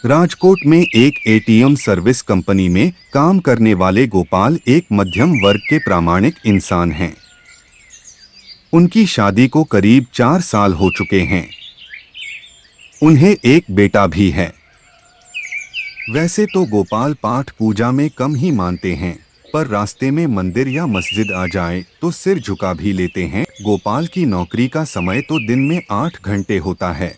राजकोट में एक ATM service company में काम करने वाले गोपाल एक मध्यम वर्ग के प्रामाणिक इंसान हैं। उनकी शादी को करीब 4 साल हो चुके हैं। उन्हें एक बेटा भी है। वैसे तो गोपाल पाठ पूजा में कम ही मानते हैं, पर रास्ते में मंदिर या मस्जिद आ जाए तो सिर झुका भी लेते हैं। गोपाल की नौकरी का समय तो दिन में 8 घंटे होता है,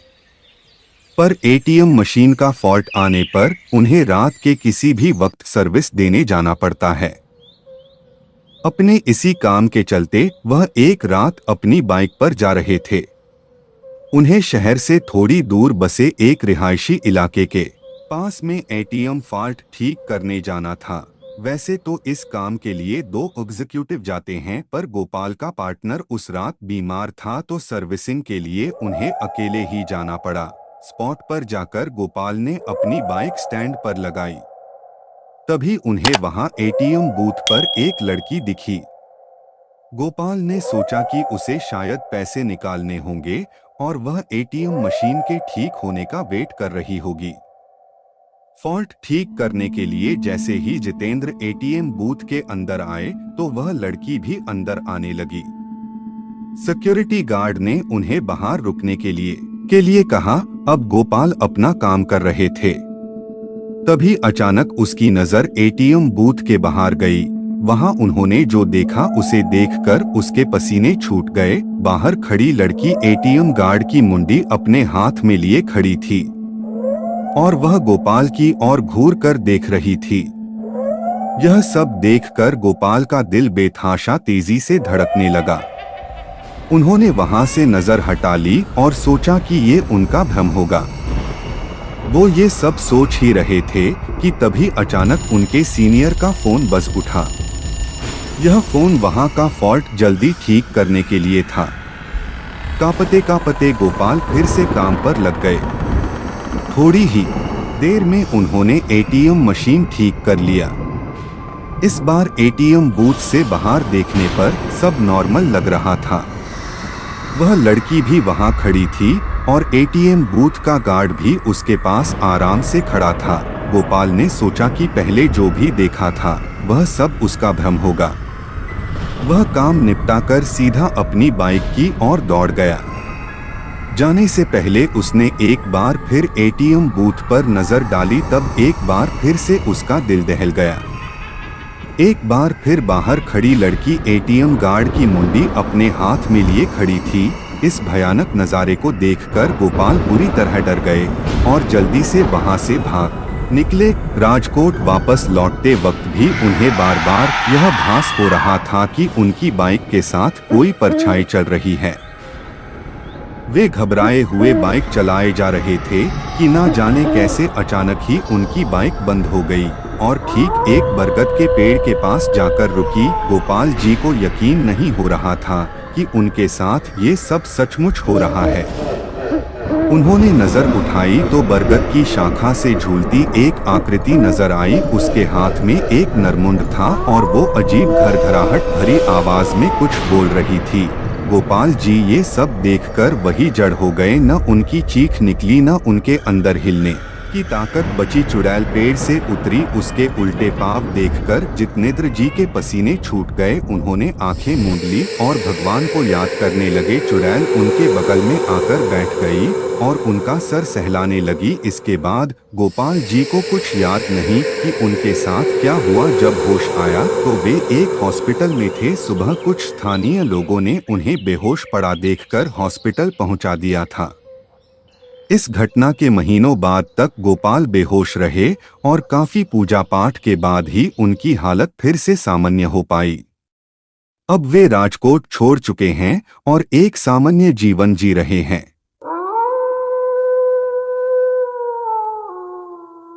पर एटीएम मशीन का फॉल्ट आने पर उन्हें रात के किसी भी वक्त सर्विस देने जाना पड़ता है। अपने इसी काम के चलते वह एक रात अपनी बाइक पर जा रहे थे। उन्हें शहर से थोड़ी दूर बसे एक रिहायशी इलाके के पास में एटीएम फॉल्ट ठीक करने जाना था। वैसे तो इस काम के लिए 2 एग्जीक्यूटिव जाते हैं, पर गोपाल का पार्टनर उस रात बीमार था तो सर्विसिंग के लिए उन्हें अकेले ही जाना पड़ा। स्पॉट पर जाकर गोपाल ने अपनी बाइक स्टैंड पर लगाई। तभी उन्हें वहां एटीएम बूथ पर एक लड़की दिखी। गोपाल ने सोचा कि उसे शायद पैसे निकालने होंगे और वह एटीएम मशीन के ठीक होने का वेट कर रही होगी। फॉल्ट ठीक करने के लिए जैसे ही जितेंद्र एटीएम बूथ के अंदर आए तो वह लड़की भी अंदर आने लगी। सिक्योरिटी गार्ड ने उन्हें बाहर रुकने के लिए कहा। अब गोपाल अपना काम कर रहे थे। तभी अचानक उसकी नजर एटीएम बूथ के बाहर गई। वहां उन्होंने जो देखा उसे देखकर उसके पसीने छूट गए। बाहर खड़ी लड़की एटीएम गार्ड की मुंडी अपने हाथ में लिए खड़ी थी और वह गोपाल की ओर घूर कर देख रही थी। यह सब देखकर गोपाल का दिल बेतहाशा तेजी से धड़कने लगा। उन्होंने वहां से नजर हटा ली और सोचा कि ये उनका भ्रम होगा। वो ये सब सोच ही रहे थे कि तभी अचानक उनके सीनियर का फोन बज उठा। यह फोन वहां का फॉल्ट जल्दी ठीक करने के लिए था। कांपते गोपाल फिर से काम पर लग गए। थोड़ी ही देर में उन्होंने एटीएम मशीन ठीक कर लिया। इस बार एटीएम बूथ से बाहर देखने पर सब नॉर्मल लग रहा था। वह लड़की भी वहां खड़ी थी और एटीएम बूथ का गार्ड भी उसके पास आराम से खड़ा था। गोपाल ने सोचा कि पहले जो भी देखा था वह सब उसका भ्रम होगा। वह काम निपटाकर सीधा अपनी बाइक की ओर दौड़ गया। जाने से पहले उसने एक बार फिर एटीएम बूथ पर नजर डाली, तब एक बार फिर से उसका दिल दहल गया। एक बार फिर बाहर खड़ी लड़की एटीएम गार्ड की मुंडी अपने हाथ में लिए खड़ी थी। इस भयानक नज़ारे को देखकर गोपाल बुरी तरह डर गए और जल्दी से वहां से भाग निकले। राजकोट वापस लौटते वक्त भी उन्हें बार बार यह भास हो रहा था कि उनकी बाइक के साथ कोई परछाई चल रही है। वे घबराए हुए बाइक चलाए जा रहे थे कि ना जाने कैसे अचानक ही उनकी बाइक बंद हो गई और ठीक एक बरगद के पेड़ के पास जाकर रुकी। गोपाल जी को यकीन नहीं हो रहा था कि उनके साथ ये सब सचमुच हो रहा है। उन्होंने नजर उठाई तो बरगद की शाखा से झूलती एक आकृति नजर आई। उसके हाथ में एक नरमुंड था और वो अजीब घरघराहट भरी आवाज में कुछ बोल रही थी। गोपाल जी ये सब देखकर वही जड़ हो गए। न उनकी चीख निकली, न उनके अंदर हिलने की ताकत बची। चुड़ैल पेड़ से उतरी। उसके उल्टे पांव देखकर जितेंद्र जी के पसीने छूट गए। उन्होंने आंखें मूंद ली और भगवान को याद करने लगे। चुड़ैल उनके बगल में आकर बैठ गई और उनका सर सहलाने लगी। इसके बाद गोपाल जी को कुछ याद नहीं कि उनके साथ क्या हुआ। जब होश आया तो वे एक हॉस्पिटल में थे। सुबह कुछ स्थानीय लोगों ने उन्हें बेहोश पड़ा देखकर हॉस्पिटल पहुंचा दिया था। इस घटना के महीनों बाद तक गोपाल बेहोश रहे और काफी पूजा पाठ के बाद ही उनकी हालत फिर से सामान्य हो पाई। अब वे राजकोट छोड़ चुके हैं और एक सामान्य जीवन जी रहे हैं।